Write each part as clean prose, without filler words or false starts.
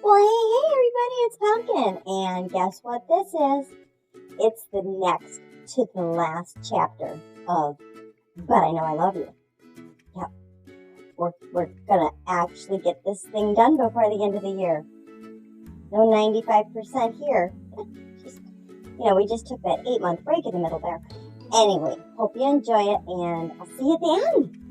Well, hey, everybody, it's Pumpkin, and guess what this is? It's the next to the last chapter of But I Know I Love You. Yep, we're gonna actually get this thing done before the end of the year. No 95% here. We just took that 8-month break in the middle there. Anyway, hope you enjoy it, and I'll see you at the end.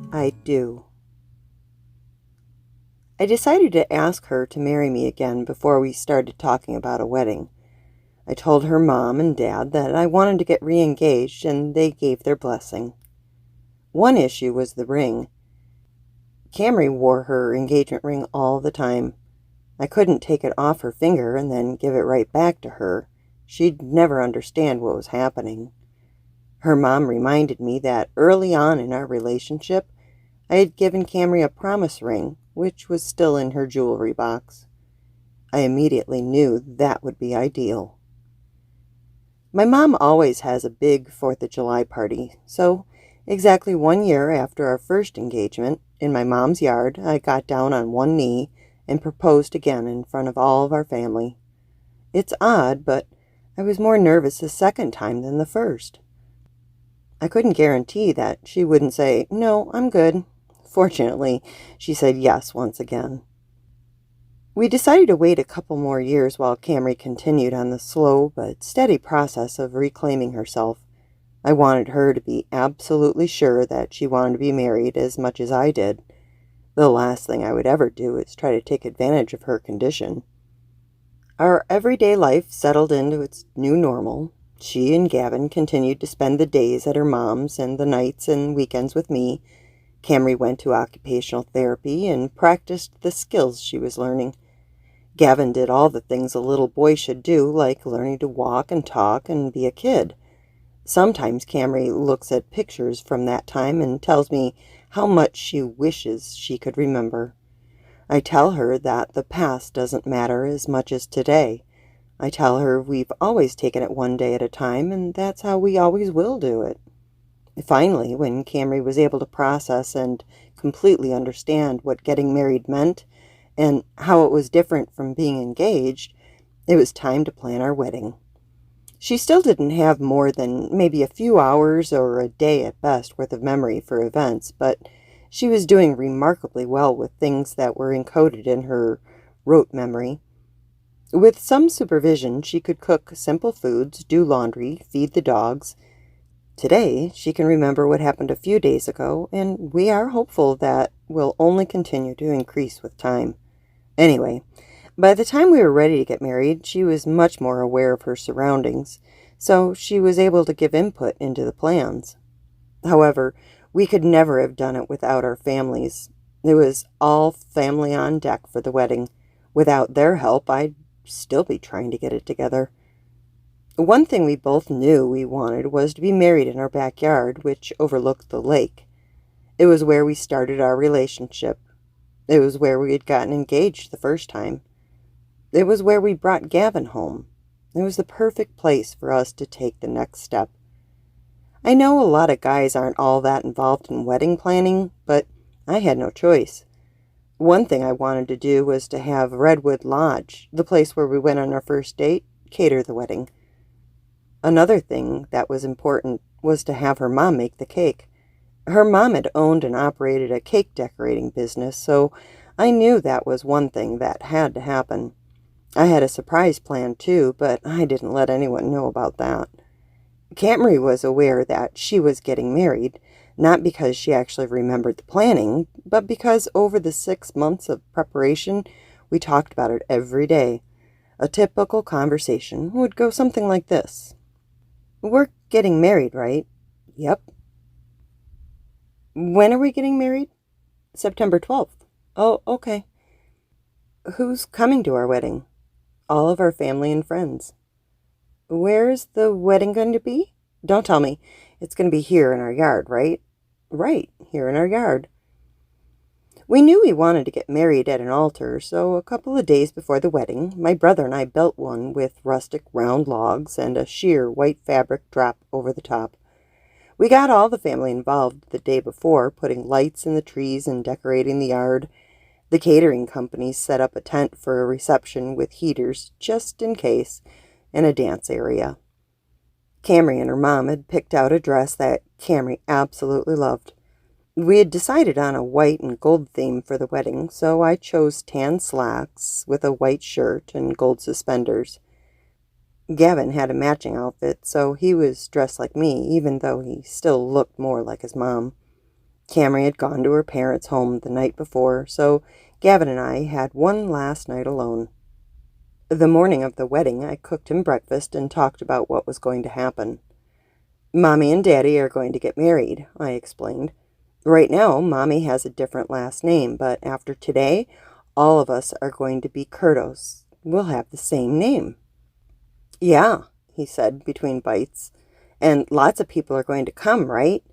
I do. I decided to ask her to marry me again before we started talking about a wedding. I told her mom and dad that I wanted to get re-engaged, and they gave their blessing. One issue was the ring. Camre wore her engagement ring all the time. I couldn't take it off her finger and then give it right back to her. She'd never understand what was happening. Her mom reminded me that early on in our relationship, I had given Camre a promise ring, which was still in her jewelry box. I immediately knew that would be ideal. My mom always has a big 4th of July party, so exactly 1 year after our first engagement, in my mom's yard, I got down on one knee and proposed again in front of all of our family. It's odd, but I was more nervous the second time than the first. I couldn't guarantee that she wouldn't say, "No, I'm good." Fortunately, she said yes once again. We decided to wait a couple more years while Camre continued on the slow but steady process of reclaiming herself. I wanted her to be absolutely sure that she wanted to be married as much as I did. The last thing I would ever do is try to take advantage of her condition. Our everyday life settled into its new normal. She and Gavin continued to spend the days at her mom's and the nights and weekends with me. Camre went to occupational therapy and practiced the skills she was learning. Gavin did all the things a little boy should do, like learning to walk and talk and be a kid. Sometimes Camre looks at pictures from that time and tells me how much she wishes she could remember. I tell her that the past doesn't matter as much as today. I tell her we've always taken it one day at a time, and that's how we always will do it. Finally, when Camre was able to process and completely understand what getting married meant and how it was different from being engaged, it was time to plan our wedding. She still didn't have more than maybe a few hours or a day at best worth of memory for events, but she was doing remarkably well with things that were encoded in her rote memory. With some supervision, she could cook simple foods, do laundry, feed the dogs. Today, she can remember what happened a few days ago, and we are hopeful that will only continue to increase with time. Anyway, by the time we were ready to get married, she was much more aware of her surroundings, so she was able to give input into the plans. However, we could never have done it without our families. It was all family on deck for the wedding. Without their help, I'd still be trying to get it together. One thing we both knew we wanted was to be married in our backyard, which overlooked the lake. It was where we started our relationship. It was where we had gotten engaged the first time. It was where we brought Gavin home. It was the perfect place for us to take the next step. I know a lot of guys aren't all that involved in wedding planning, but I had no choice. One thing I wanted to do was to have Redwood Lodge, the place where we went on our first date, cater the wedding. Another thing that was important was to have her mom make the cake. Her mom had owned and operated a cake decorating business, so I knew that was one thing that had to happen. I had a surprise plan too, but I didn't let anyone know about that. Camre was aware that she was getting married, not because she actually remembered the planning, but because over the 6 months of preparation, we talked about it every day. A typical conversation would go something like this. "We're getting married, right?" "Yep." "When are we getting married?" "September 12th. Oh, okay. Who's coming to our wedding? All of our family and friends. Where's the wedding going to be? Don't tell me. It's going to be here in our yard, right? Right, here in our yard. We knew we wanted to get married at an altar, so a couple of days before the wedding, my brother and I built one with rustic round logs and a sheer white fabric drap over the top. We got all the family involved the day before, putting lights in the trees and decorating the yard. The catering company set up a tent for a reception with heaters, just in case, and a dance area. Camre and her mom had picked out a dress that Camre absolutely loved. We had decided on a white and gold theme for the wedding, so I chose tan slacks with a white shirt and gold suspenders. Gavin had a matching outfit, so he was dressed like me, even though he still looked more like his mom. Camre had gone to her parents' home the night before, so Gavin and I had one last night alone. The morning of the wedding, I cooked him breakfast and talked about what was going to happen. Mommy and Daddy are going to get married, I explained. Right now, Mommy has a different last name, but after today, all of us are going to be Curtos. We'll have the same name. Yeah, he said between bites. And lots of people are going to come, right?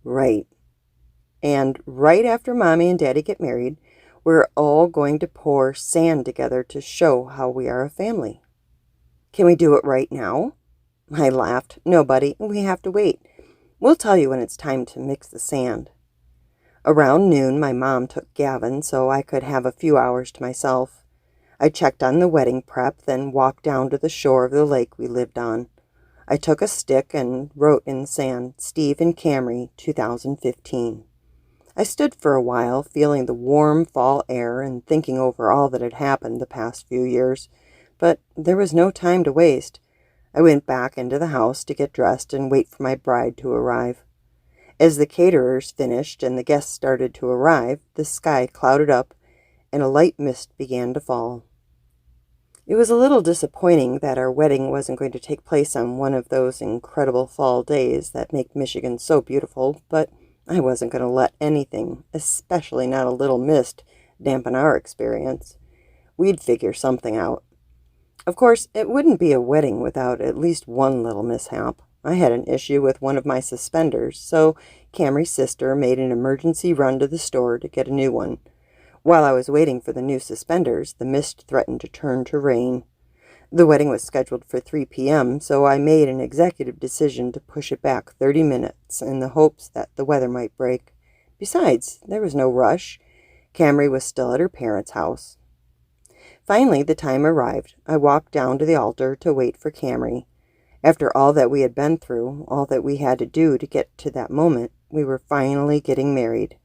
Right. And right after Mommy and Daddy get married, we're all going to pour sand together to show how we are a family. Can we do it right now? I laughed. No, buddy, we have to wait. We'll tell you when it's time to mix the sand. Around noon, my mom took Gavin so I could have a few hours to myself. I checked on the wedding prep, then walked down to the shore of the lake we lived on. I took a stick and wrote in sand, Steve and Camre, 2015. I stood for a while, feeling the warm fall air and thinking over all that had happened the past few years, but there was no time to waste. I went back into the house to get dressed and wait for my bride to arrive. As the caterers finished and the guests started to arrive, the sky clouded up and a light mist began to fall. It was a little disappointing that our wedding wasn't going to take place on one of those incredible fall days that make Michigan so beautiful, but I wasn't going to let anything, especially not a little mist, dampen our experience. We'd figure something out. Of course, it wouldn't be a wedding without at least one little mishap. I had an issue with one of my suspenders, so Camry's sister made an emergency run to the store to get a new one. While I was waiting for the new suspenders, the mist threatened to turn to rain. The wedding was scheduled for 3 p.m., so I made an executive decision to push it back 30 minutes in the hopes that the weather might break. Besides, there was no rush. Camre was still at her parents' house. Finally, the time arrived. I walked down to the altar to wait for Camre. After all that we had been through, all that we had to do to get to that moment, we were finally getting married.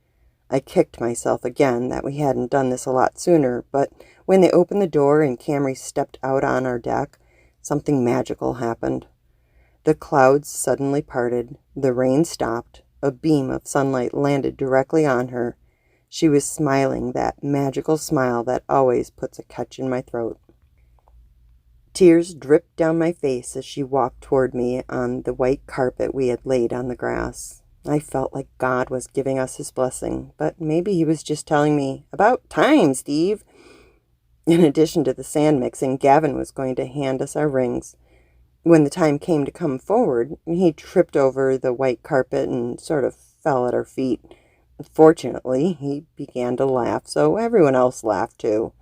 I kicked myself again that we hadn't done this a lot sooner, but when they opened the door and Camry stepped out on our deck, something magical happened. The clouds suddenly parted, the rain stopped, a beam of sunlight landed directly on her. She was smiling that magical smile that always puts a catch in my throat. Tears dripped down my face as she walked toward me on the white carpet we had laid on the grass. I felt like God was giving us his blessing, but maybe he was just telling me, "About time, Steve." In addition to the sand mixing, Gavin was going to hand us our rings. When the time came to come forward, he tripped over the white carpet and sort of fell at our feet. Fortunately, he began to laugh, so everyone else laughed too.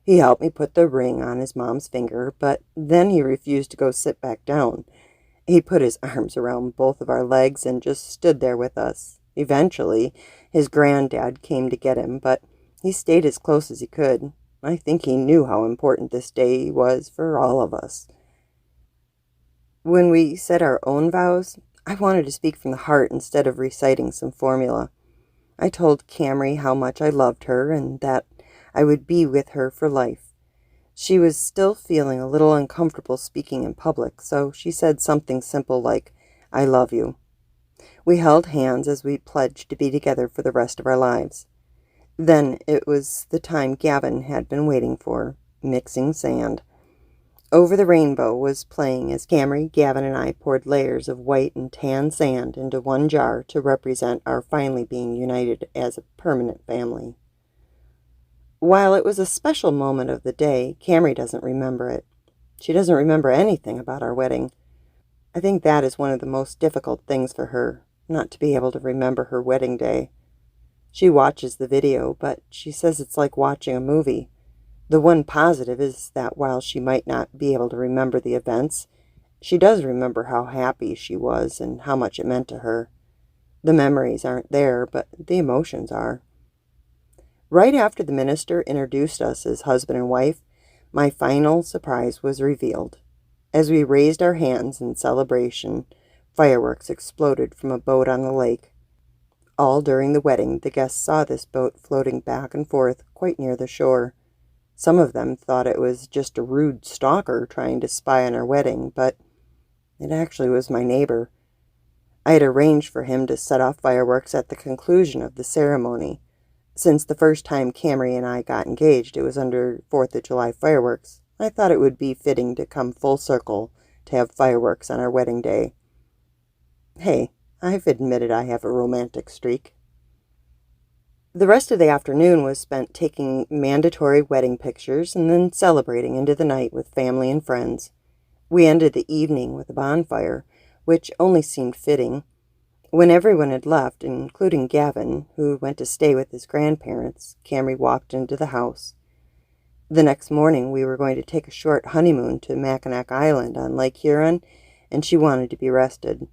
He helped me put the ring on his mom's finger, but then he refused to go sit back down. He put his arms around both of our legs and just stood there with us. Eventually, his granddad came to get him, but he stayed as close as he could. I think he knew how important this day was for all of us. When we said our own vows, I wanted to speak from the heart instead of reciting some formula. I told Camry how much I loved her and that I would be with her for life. She was still feeling a little uncomfortable speaking in public, so she said something simple like, "I love you." We held hands as we pledged to be together for the rest of our lives. Then it was the time Gavin had been waiting for, mixing sand. Over the Rainbow was playing as Camry, Gavin, and I poured layers of white and tan sand into one jar to represent our finally being united as a permanent family. While it was a special moment of the day, Camre doesn't remember it. She doesn't remember anything about our wedding. I think that is one of the most difficult things for her, not to be able to remember her wedding day. She watches the video, but she says it's like watching a movie. The one positive is that while she might not be able to remember the events, she does remember how happy she was and how much it meant to her. The memories aren't there, but the emotions are. Right after the minister introduced us as husband and wife, my final surprise was revealed. As we raised our hands in celebration, fireworks exploded from a boat on the lake. All during the wedding, the guests saw this boat floating back and forth quite near the shore. Some of them thought it was just a rude stalker trying to spy on our wedding, but it actually was my neighbor. I had arranged for him to set off fireworks at the conclusion of the ceremony. Since the first time Camre and I got engaged, it was under 4th of July fireworks, I thought it would be fitting to come full circle to have fireworks on our wedding day. Hey, I've admitted I have a romantic streak. The rest of the afternoon was spent taking mandatory wedding pictures and then celebrating into the night with family and friends. We ended the evening with a bonfire, which only seemed fitting. When everyone had left, including Gavin, who went to stay with his grandparents, Camre walked into the house. The next morning we were going to take a short honeymoon to Mackinac Island on Lake Huron, and she wanted to be rested.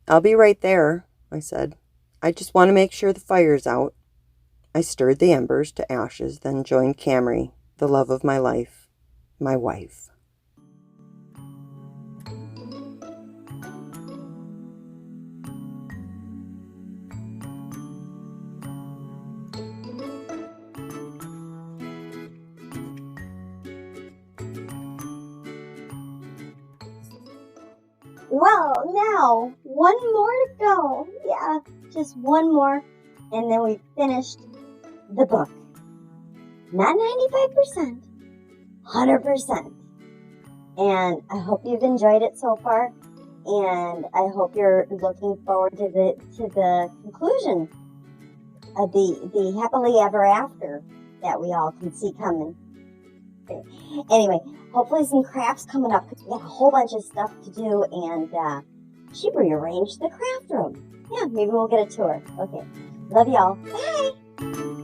"I'll be right there," I said. "I just want to make sure the fire's out." I stirred the embers to ashes, then joined Camre, the love of my life, my wife. Well, now, one more to go. Yeah, just one more, and then we finished the book. Not 95%, 100%. And I hope you've enjoyed it so far, and I hope you're looking forward to the conclusion of the happily ever after that we all can see coming. Anyway, hopefully some crafts coming up because we got a whole bunch of stuff to do, and she rearranged the craft room. Yeah, maybe we'll get a tour. Okay, love y'all. Bye.